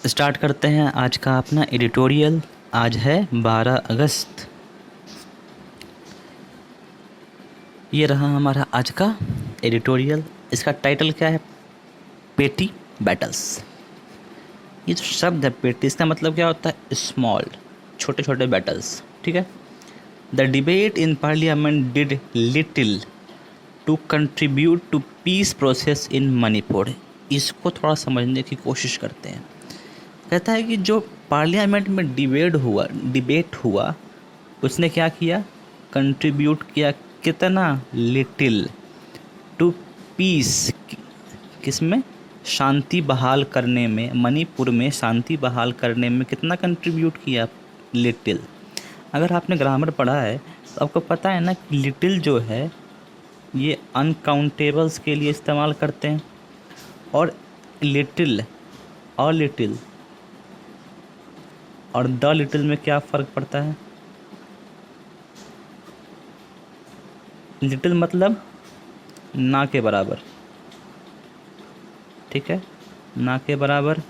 Start करते हैं आज का अपना एडिटोरियल। आज है 12 अगस्त। ये रहा हमारा आज का एडिटोरियल। इसका टाइटल क्या है? पेटी बैटल्स। ये जो शब्द है पेटी, इसका मतलब क्या होता है? स्मॉल, छोटे छोटे बैटल्स। ठीक है। The debate in parliament did little to contribute to peace process in Manipur. इसको थोड़ा समझने की कोशिश करते हैं। कहता है कि जो पार्लियामेंट में डिबेट हुआ उसने क्या किया? कंट्रीब्यूट किया। कितना? Little to peace. किसमें? शांति बहाल करने में। मणिपुर में शांति बहाल करने में कितना कंट्रीब्यूट किया? लिटिल। अगर आपने ग्रामर पढ़ा है तो आपको पता है ना कि लिटिल जो है ये अनकाउंटेबल्स के लिए इस्तेमाल करते हैं। और लिटिल और द लिटिल में क्या फ़र्क पड़ता है? लिटिल मतलब ना के बराबर। ठीक है, ना के बराबर।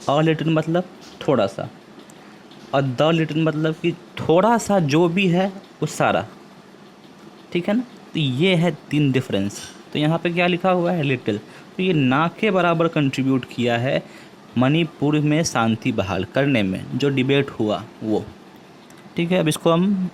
और लिटिल मतलब थोड़ा सा। और द लिटिल मतलब कि थोड़ा सा जो भी है वो सारा। ठीक है ना। तो ये है 3 डिफरेंस। तो यहाँ पे क्या लिखा हुआ है? लिटिल। तो ये ना के बराबर कंट्रीब्यूट किया है मणिपुर में शांति बहाल करने में, जो डिबेट हुआ वो। ठीक है। अब इसको हम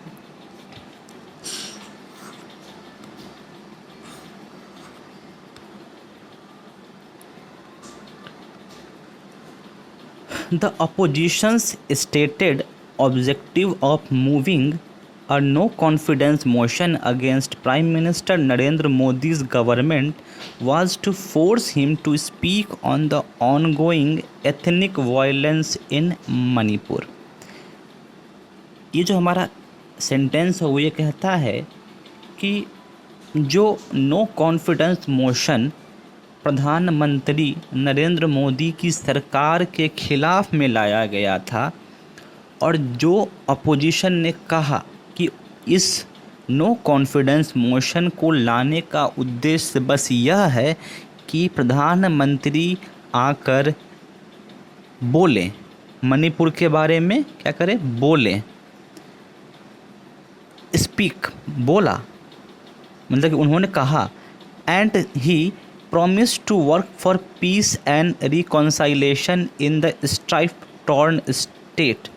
The opposition's stated objective of moving a no confidence motion against Prime Minister Narendra Modi's government was to force him to speak on the ongoing ethnic violence in Manipur. ये जो हमारा सेंटेंस है वो ये कहता है कि जो नो कॉन्फिडेंस मोशन प्रधानमंत्री नरेंद्र मोदी की सरकार के खिलाफ में लाया गया था, और जो अपोजिशन ने कहा कि इस नो कॉन्फिडेंस मोशन को लाने का उद्देश्य बस यह है कि प्रधानमंत्री आकर बोलें, मणिपुर के बारे में क्या करें? बोलें। स्पीक, बोला मतलब कि उन्होंने कहा। And he promised to work for peace and reconciliation in the strife torn state.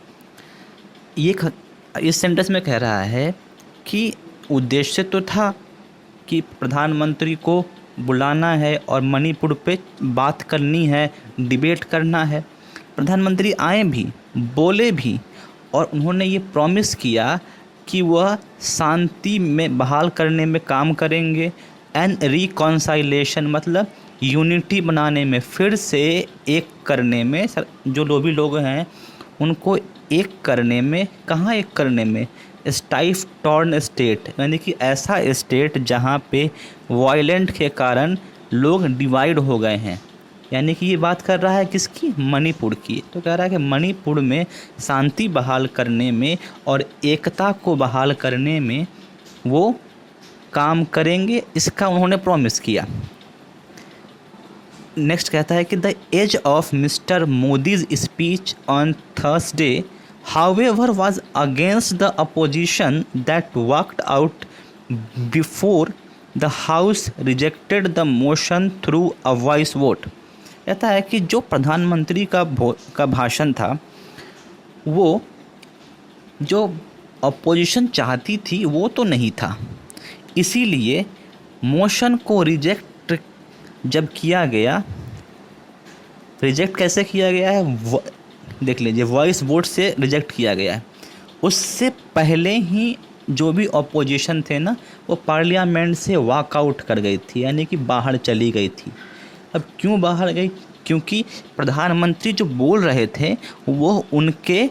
इस सेंटेंस में कह रहा है कि उद्देश्य तो था कि प्रधानमंत्री को बुलाना है और मणिपुर पे बात करनी है, डिबेट करना है। प्रधानमंत्री आए भी, बोले भी, और उन्होंने ये प्रॉमिस किया कि वह शांति में बहाल करने में काम करेंगे। एंड रिकॉन्साइलेशन मतलब यूनिटी बनाने में, फिर से एक करने में, जो भी लोग हैं उनको एक करने में। कहाँ एक करने में? स्टाइफ टॉर्न स्टेट, यानी कि ऐसा स्टेट जहाँ पे वायलेंट के कारण लोग डिवाइड हो गए हैं। यानी कि ये बात कर रहा है किसकी? मणिपुर की। तो कह रहा है कि मणिपुर में शांति बहाल करने में और एकता को बहाल करने में वो काम करेंगे, इसका उन्होंने प्रॉमिस किया। नेक्स्ट कहता है कि the edge of mister Modi's speech on Thursday however was against the opposition that walked out before the house rejected the motion through a voice vote. कहता है कि जो प्रधानमंत्री का भाषण था वो जो अपोजिशन चाहती थी वो तो नहीं था, इसीलिए मोशन को रिजेक्ट जब किया गया, रिजेक्ट कैसे किया गया है देख लीजिए, वॉइस वोट से रिजेक्ट किया गया है। उससे पहले ही जो भी अपोजिशन थे ना वो पार्लियामेंट से वॉकआउट कर गई थी, यानी कि बाहर चली गई थी। अब क्यों बाहर गई? क्योंकि प्रधानमंत्री जो बोल रहे थे वो उनके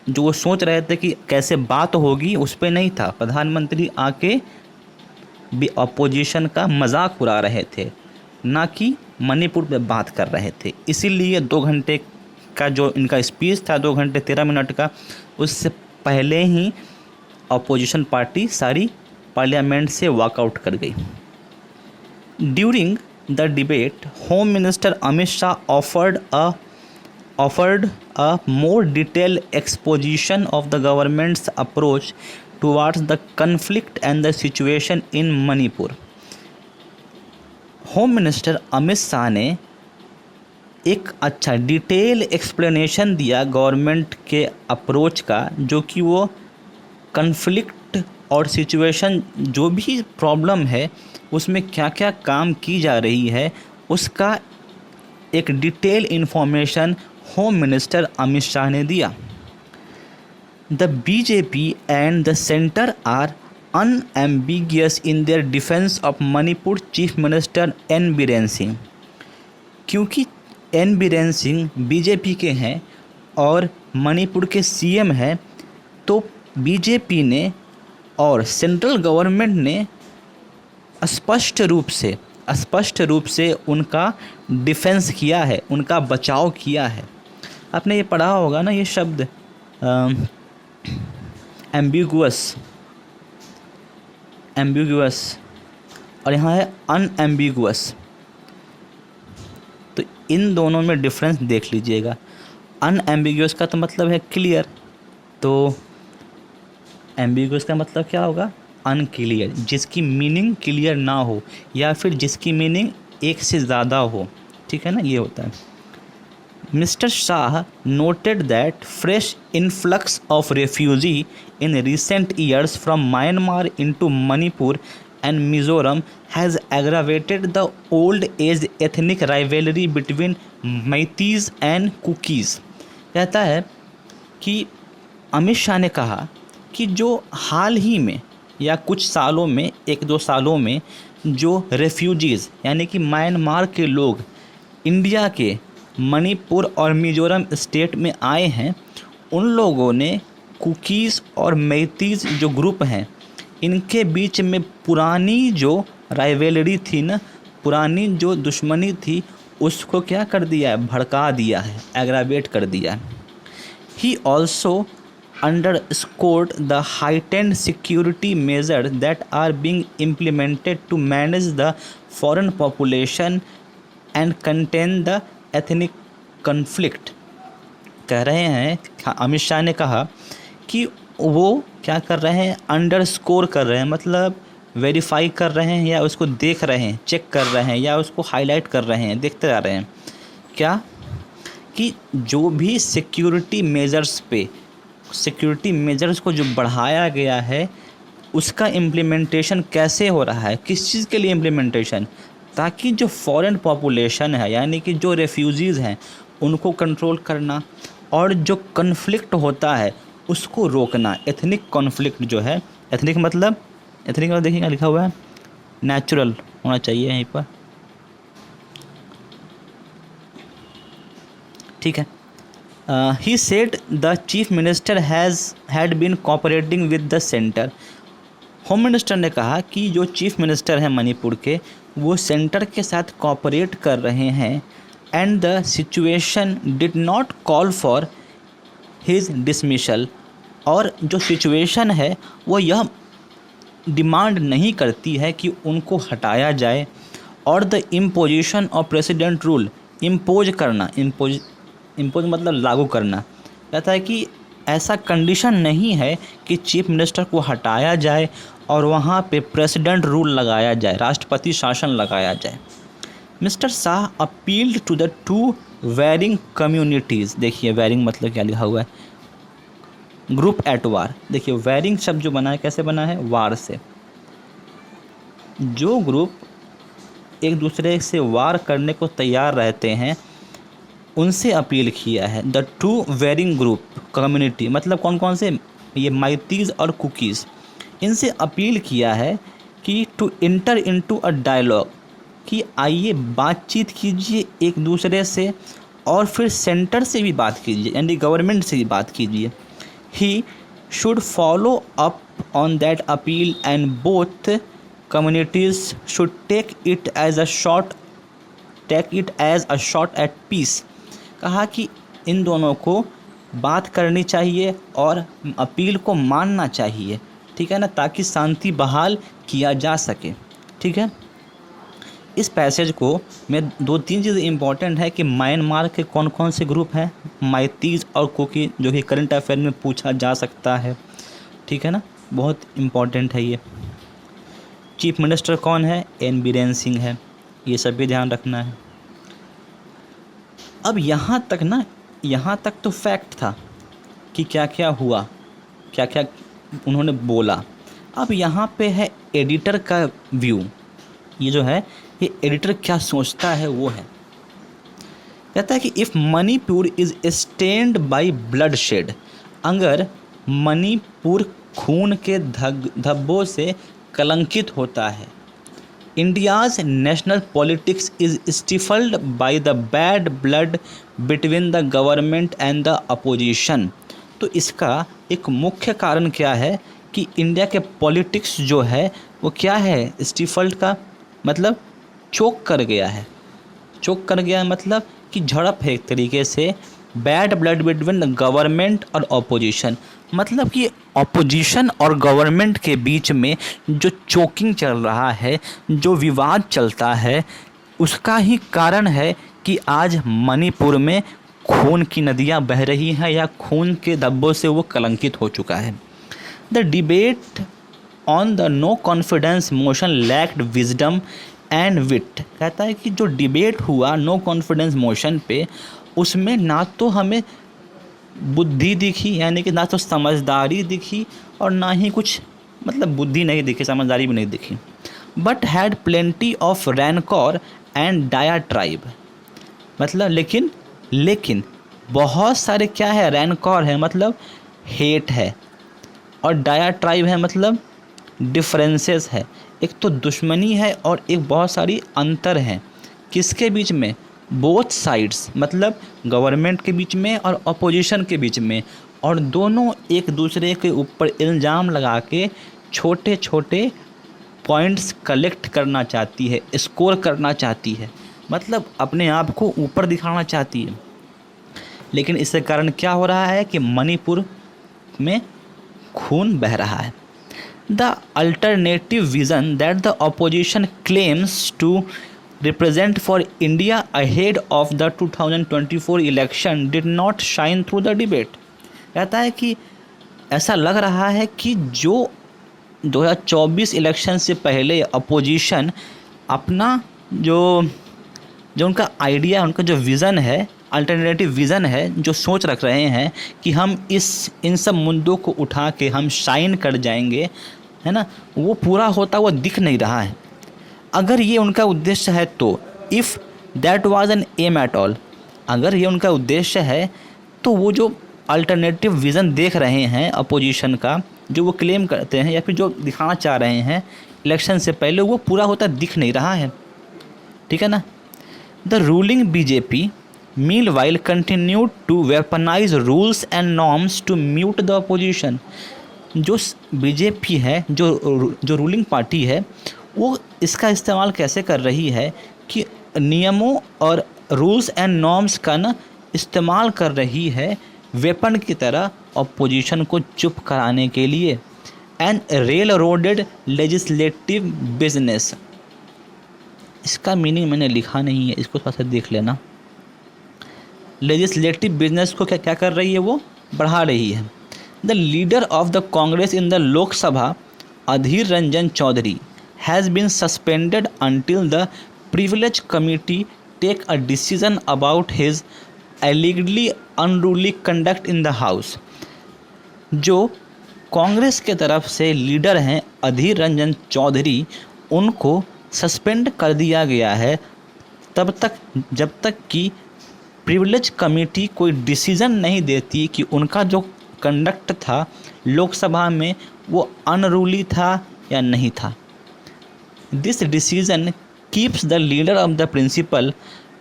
जो वो सोच रहे थे कि कैसे बात होगी उस पर नहीं था। प्रधानमंत्री आके भी अपोजिशन का मजाक उड़ा रहे थे, ना कि मणिपुर पे बात कर रहे थे। इसीलिए 2 घंटे का जो इनका स्पीच था, 2 घंटे 13 मिनट का, उससे पहले ही अपोजिशन पार्टी सारी पार्लियामेंट से वॉकआउट कर गई। During the debate, home minister Amit Shah offered a more detailed exposition of the government's approach towards the conflict and the situation in Manipur. Home minister Amit Shah ने एक अच्छा डिटेल एक्सप्लेनेशन दिया गवर्नमेंट के approach का, जो कि वो कन्फ्लिक्ट और सिचुएशन जो भी प्रॉब्लम है उसमें क्या क्या काम की जा रही है उसका एक detail information home minister Amit Shah ने दिया। The BJP and the centre are unambiguous in their defence of Manipur chief minister N Biren Singh. क्योंकि एन बीरेन सिंह बीजेपी के हैं और मणिपुर के सीएम हैं, तो बीजेपी ने और सेंट्रल गवर्नमेंट ने स्पष्ट रूप से उनका डिफेंस किया है, उनका बचाव किया है। आपने ये पढ़ा होगा ना ये शब्द एम्बिगुअस और यहाँ है अनएम्बिगुअस। तो इन दोनों में डिफरेंस देख लीजिएगा। अनएम्बिगुअस का तो मतलब है क्लियर, तो एम्बिगुअस का मतलब क्या होगा? अनक्लियर, जिसकी मीनिंग क्लियर ना हो या फिर जिसकी मीनिंग एक से ज़्यादा हो, ठीक है ना, ये होता है। Mister Shah noted that fresh influx of refugee in recent years from Myanmar into Manipur and Mizoram has aggravated the old age ethnic rivalry between Meiteis and Kukis. कहता है कि अमित शाह ने कहा कि जो हाल ही में या कुछ सालों में, 1-2 सालों में जो रेफ्यूजीज़ यानी कि म्यांमार के लोग इंडिया के मणिपुर और मिजोरम स्टेट में आए हैं, उन लोगों ने कुकीज़ और मैतीज़ जो ग्रुप हैं इनके बीच में पुरानी जो राइवलरी थी ना, पुरानी जो दुश्मनी थी, उसको क्या कर दिया है? भड़का दिया है, एग्रावेट कर दिया है। He also underscored the heightened security measures that are being implemented to manage the foreign population and contain the ethnic conflict। कह रहे हैं, अमित शाह ने कहा कि वो क्या कर रहे हैं? अंडरस्कोर कर रहे हैं, मतलब वेरीफाई कर रहे हैं या उसको देख रहे हैं, चेक कर रहे हैं या उसको हाईलाइट कर रहे हैं, देखते जा रहे हैं क्या कि जो भी सिक्योरिटी मेजर्स को जो बढ़ाया गया है उसका इम्प्लीमेंटेशन कैसे हो रहा है, किस चीज़ के लिए इम्प्लीमेंटेशन, ताकि जो फॉरेन पॉपुलेशन है यानी कि जो रेफ्यूजीज़ हैं उनको कंट्रोल करना और जो कन्फ्लिक्ट होता है उसको रोकना। एथनिक कॉन्फ्लिक्ट जो है, एथनिक मतलब देखिए क्या लिखा हुआ है, नेचुरल होना चाहिए यहीं पर, ठीक है। He said the chief minister had been cooperating with the center। Home minister ने कहा कि जो चीफ मिनिस्टर हैं मणिपुर के, वो सेंटर के साथ कोऑपरेट कर रहे हैं and the situation did not call for his dismissal. और जो सिचुएशन है वो यह डिमांड नहीं करती है कि उनको हटाया जाए। और the imposition of president rule, impose करना, इम्पोज मतलब लागू करना। कहता है कि ऐसा कंडीशन नहीं है कि चीफ मिनिस्टर को हटाया जाए और वहाँ पे प्रेसिडेंट रूल लगाया जाए, राष्ट्रपति शासन लगाया जाए। Mister Shah appealed to the two warring communities. देखिए वेरिंग मतलब क्या लिखा हुआ है, ग्रुप एट वार। देखिए वेरिंग शब्द जो बना है कैसे बना है? वार से। जो ग्रुप एक दूसरे से वार करने को तैयार रहते हैं उनसे अपील किया है। The two warring group community मतलब कौन कौन से? ये मैतीज़ और कुकीज़, इनसे अपील किया है कि to enter into a dialogue, कि आइए बातचीत कीजिए एक दूसरे से और फिर सेंटर से भी बात कीजिए यानी गवर्नमेंट से भी बात कीजिए। He should follow up on that appeal and both communities should take it as a shot at peace. कहा कि इन दोनों को बात करनी चाहिए और अपील को मानना चाहिए, ठीक है ना, ताकि शांति बहाल किया जा सके, ठीक है। इस पैसेज को में 2-3 चीज़ इम्पॉर्टेंट है कि म्यांमार के कौन कौन से ग्रुप हैं, माइतीज़ और कुकी, जो कि करंट अफेयर में पूछा जा सकता है, ठीक है ना, बहुत इम्पॉर्टेंट है ये। चीफ मिनिस्टर कौन है, एन बीरेन सिंह है, ये सब भी ध्यान रखना है। अब यहाँ तक तो फैक्ट था कि क्या क्या हुआ, क्या क्या उन्होंने बोला। अब यहाँ पे है एडिटर का व्यू, ये जो है ये एडिटर क्या सोचता है वो है। कहता है कि if Manipur is stained by bloodshed, अगर मणिपुर खून के धब्बों से कलंकित होता है, India's national politics is stifled by the bad blood between the government and the opposition, तो इसका एक मुख्य कारण क्या है कि इंडिया के पॉलिटिक्स जो है वो क्या है, स्टिफल्ड का मतलब चोक कर गया है। चोक कर गया है मतलब कि झड़प है एक तरीके से, बैड ब्लड बिटवीन गवर्नमेंट और अपोजिशन, मतलब कि अपोजिशन और गवर्नमेंट के बीच में जो चोकिंग चल रहा है, जो विवाद चलता है, उसका ही कारण है कि आज मणिपुर में खून की नदियां बह रही हैं या खून के धब्बों से वो कलंकित हो चुका है। The debate on the no confidence motion lacked wisdom and wit, कहता है कि जो डिबेट हुआ नो कॉन्फिडेंस मोशन पे, उसमें ना तो हमें बुद्धि दिखी, यानी कि ना तो समझदारी दिखी और ना ही कुछ मतलब बुद्धि नहीं दिखी, समझदारी भी नहीं दिखी। But had plenty of rancour and diatribe, मतलब लेकिन बहुत सारे क्या है, रैनकॉर है मतलब हेट है, और डायाट्राइब है मतलब डिफरेंसेस है, एक तो दुश्मनी है और एक बहुत सारी अंतर हैं। किसके बीच में, बोथ साइड्स, मतलब गवर्नमेंट के बीच में और अपोजिशन के बीच में, और दोनों एक दूसरे के ऊपर इल्ज़ाम लगा के छोटे छोटे पॉइंट्स कलेक्ट करना चाहती है, स्कोर करना चाहती है, मतलब अपने आप को ऊपर दिखाना चाहती है। लेकिन इसके कारण क्या हो रहा है कि मणिपुर में खून बह रहा है। The alternative vision that the opposition claims to represent for India ahead of the 2024 election did not shine through the debate, कहता है कि ऐसा लग रहा है कि जो 2024 इलेक्शन से पहले अपोजिशन अपना जो उनका आइडिया, उनका जो विज़न है, अल्टरनेटिव विज़न है, जो सोच रख रहे हैं कि हम इन सब मुद्दों को उठा के हम शाइन कर जाएंगे, है ना, वो पूरा होता हुआ दिख नहीं रहा है। अगर ये उनका उद्देश्य है तो if that was an aim at all, अगर ये उनका उद्देश्य है तो वो जो अल्टरनेटिव विज़न देख रहे हैं अपोजिशन का, जो वो क्लेम करते हैं या फिर जो दिखाना चाह रहे हैं इलेक्शन से पहले, वो पूरा होता दिख नहीं रहा है, ठीक है ना। The ruling BJP meanwhile continue to weaponise rules and norms to mute the opposition, जो बीजेपी है, जो रूलिंग पार्टी है, वो इसका इस्तेमाल कैसे कर रही है कि नियमों और रूल्स एंड नॉर्म्स का ना इस्तेमाल कर रही है वेपन की तरह अपोजिशन को चुप कराने के लिए। एंड रेल रोडेड लेजिस्लेटिव बिजनेस, इसका मीनिंग मैंने लिखा नहीं है, इसको थोड़ा सा देख लेना। लेजिस्लेटिव बिजनेस को क्या कर रही है, वो बढ़ा रही है। The leader of the Congress in the Lok Sabha Adhir Ranjan Chowdhury has been suspended until the privilege committee take a decision about his allegedly unruly conduct in the house। जो कांग्रेस के तरफ से लीडर हैं अधीर रंजन चौधरी, उनको सस्पेंड कर दिया गया है तब तक जब तक कि प्रिविलेज कमेटी कोई डिसीज़न नहीं देती कि उनका जो कंडक्ट था लोकसभा में वो अनरूली था या नहीं था। This decision keeps the leader of the principal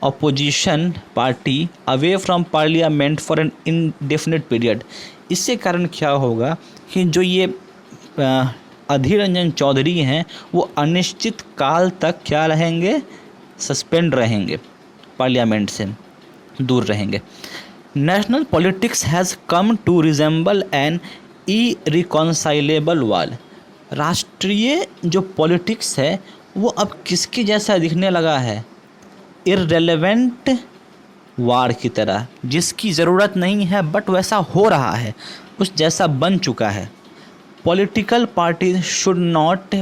opposition party away from parliament for an indefinite period। इससे कारण क्या होगा कि जो ये अधीर रंजन चौधरी हैं वो अनिश्चित काल तक क्या रहेंगे, सस्पेंड रहेंगे, पार्लियामेंट से दूर रहेंगे। National politics has come to resemble an irreconcilable wall, राष्ट्रीय जो पॉलिटिक्स है वो अब किसके जैसा दिखने लगा है, इररेलेवेंट वार की तरह, जिसकी ज़रूरत नहीं है बट वैसा हो रहा है, उस जैसा बन चुका है। Political parties should not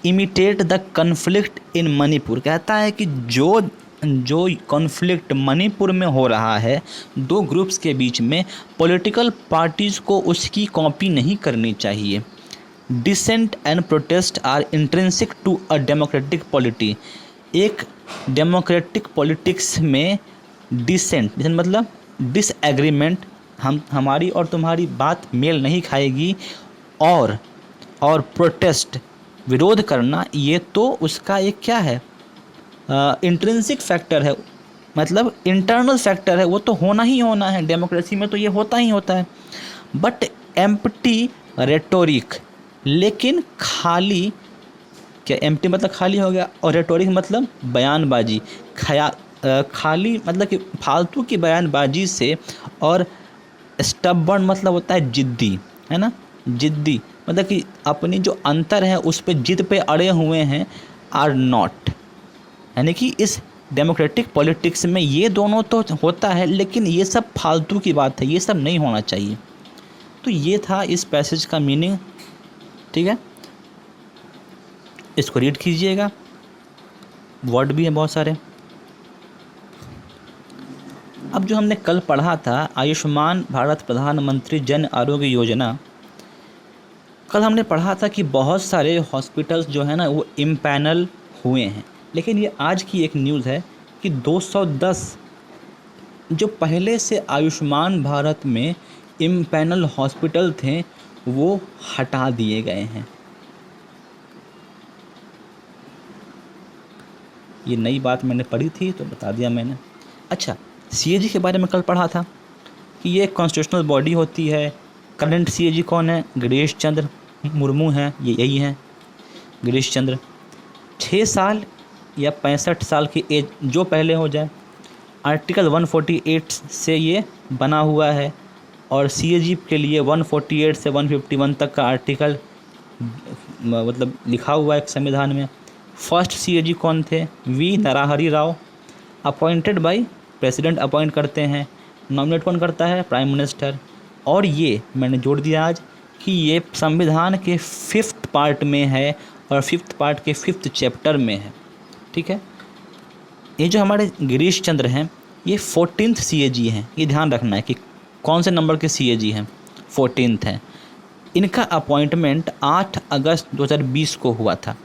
imitate the conflict in Manipur. कहता है कि जो जो कॉन्फ्लिक्ट मणिपुर में हो रहा है दो ग्रुप्स के बीच में, पॉलिटिकल पार्टीज़ को उसकी कॉपी नहीं करनी चाहिए। Dissent and protest are intrinsic to a democratic polity. एक डेमोक्रेटिक पॉलिटिक्स में डिसेंट मतलब डिसएग्रीमेंट, हमारी और तुम्हारी बात मेल नहीं खाएगी, और प्रोटेस्ट विरोध करना, ये तो उसका एक क्या है, इंट्रिंसिक फैक्टर है, मतलब इंटरनल फैक्टर है, वो तो होना ही होना है, डेमोक्रेसी में तो ये होता ही होता है। बट एम्प्टी रेटोरिक, लेकिन खाली, क्या एम्प्टी मतलब खाली हो गया, और रेटोरिक मतलब बयानबाजी, खाली मतलब कि फालतू की बयानबाजी से, और स्टबर्न मतलब होता है जिद्दी, है ना, जिद्दी मतलब कि अपनी जो अंतर है उस पे जिद पे अड़े हुए हैं, आर नॉट, यानी कि इस डेमोक्रेटिक पॉलिटिक्स में ये दोनों तो होता है, लेकिन ये सब फालतू की बात है, ये सब नहीं होना चाहिए। तो ये था इस पैसेज का मीनिंग, ठीक है। इसको रीड कीजिएगा, वर्ड भी हैं बहुत सारे। अब जो हमने कल पढ़ा था आयुष्मान भारत प्रधानमंत्री जन आरोग्य योजना, कल हमने पढ़ा था कि बहुत सारे हॉस्पिटल्स जो है ना वो इम्पैनल हुए हैं, लेकिन ये आज की एक न्यूज़ है कि 210 जो पहले से आयुष्मान भारत में इम्पैनल हॉस्पिटल थे वो हटा दिए गए हैं। ये नई बात मैंने पढ़ी थी तो बता दिया मैंने। अच्छा, सीएजी के बारे में कल पढ़ा था कि ये कॉन्स्टिट्यूशनल बॉडी होती है। करंट सीएजी कौन है? गिरीश चंद्र मुर्मू हैं, ये यही हैं गिरीश चंद्र। 6 साल या 65 साल की एज जो पहले हो जाए, आर्टिकल 148 से ये बना हुआ है, और सीएजी के लिए 148 से 151 तक का आर्टिकल मतलब लिखा हुआ है संविधान में। फर्स्ट सीएजी कौन थे? V Narahari Rao, appointed by president appoint करते हैं। नॉमिनेट कौन करता है? Prime minister. और ये मैंने जोड़ दिया आज कि ये संविधान के 5th पार्ट में है और 5th पार्ट के 5th चैप्टर में है, ठीक है। ये जो हमारे गिरीश चंद्र हैं ये 14th सीएजी हैं, ये ध्यान रखना है कि कौन से नंबर के सीएजी हैं, 14th हैं। इनका अपॉइंटमेंट 8 अगस्त 2020 को हुआ था,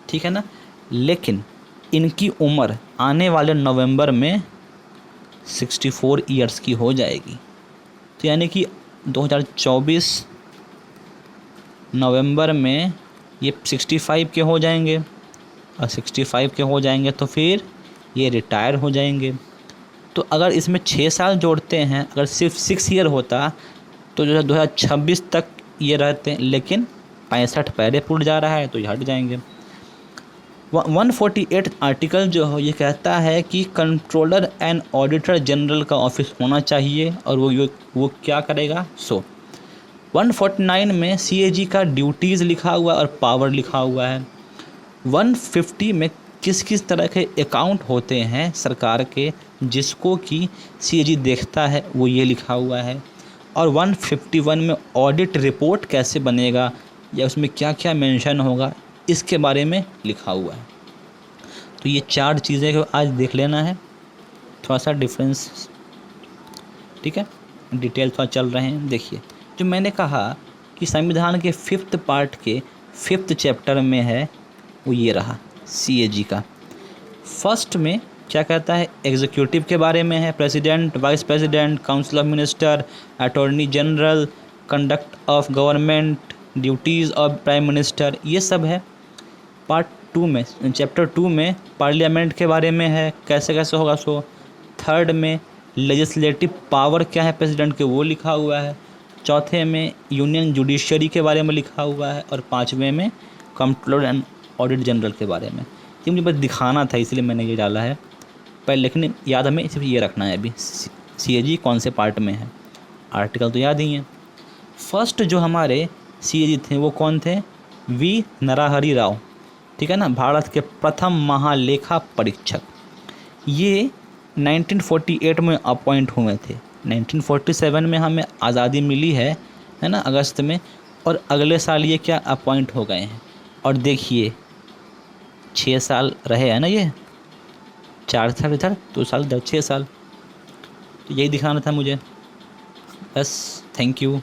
ठीक है ना। लेकिन इनकी उम्र आने वाले नवंबर में 64 ईयर्स की हो जाएगी। तो यानी कि 2024 नवंबर में ये 65 के हो जाएंगे, और 65 के हो जाएंगे तो फिर ये रिटायर हो जाएंगे। तो अगर इसमें 6 साल जोड़ते हैं, अगर सिर्फ 6 ईयर होता तो जो है 2026 तक ये रहते हैं, लेकिन 65 पहले पूर्ण जा रहा है तो ये हट जाएंगे। 148 आर्टिकल जो है ये कहता है कि कंट्रोलर एंड ऑडिटर जनरल का ऑफिस होना चाहिए, और वो क्या करेगा। 149 में सीएजी का ड्यूटीज़ लिखा हुआ और पावर लिखा हुआ है। 150 में किस किस तरह के अकाउंट होते हैं सरकार के जिसको कि सीएजी देखता है, वो ये लिखा हुआ है। और 151 में ऑडिट रिपोर्ट कैसे बनेगा या उसमें क्या क्या मेंशन होगा, इसके बारे में लिखा हुआ है। तो ये 4 चीज़ें को आज देख लेना है, थोड़ा सा डिफरेंस, ठीक है, डिटेल थोड़ा चल रहे हैं। देखिए, जो मैंने कहा कि संविधान के 5th पार्ट के 5th चैप्टर में है, वो ये रहा सीएजी का। फर्स्ट में क्या कहता है? एग्जीक्यूटिव के बारे में है, president, vice president, council of minister, attorney general, conduct of government, duties of prime minister, ये सब है। पार्ट 2 में, चैप्टर 2 में पार्लियामेंट के बारे में है, कैसे कैसे होगा सो। 3rd में लेजिस्लेटिव पावर क्या है प्रेसिडेंट के, वो लिखा हुआ है। 4थे में यूनियन जुडिशरी के बारे में लिखा हुआ है, और 5वें में कंट्रोलर एंड ऑडिट जनरल के बारे में। ये मुझे बस दिखाना था इसलिए मैंने ये डाला है पर, लेकिन याद हमें सिर्फ ये रखना है अभी सीएजी कौन से पार्ट में है। आर्टिकल तो याद ही है। फर्स्ट जो हमारे सीएजी थे वो कौन थे? वी नरहरि राव। ठीक है ना, भारत के प्रथम महालेखा परीक्षक। ये 1948 में अपॉइंट हुए थे। 1947 में हमें आज़ादी मिली है ना, अगस्त में, और अगले साल ये क्या अपॉइंट हो गए हैं। और देखिए 6 साल रहे हैं ना, ये 4 साल इधर 2 साल इधर, 6 साल। तो यही दिखाना था मुझे बस। Thank you.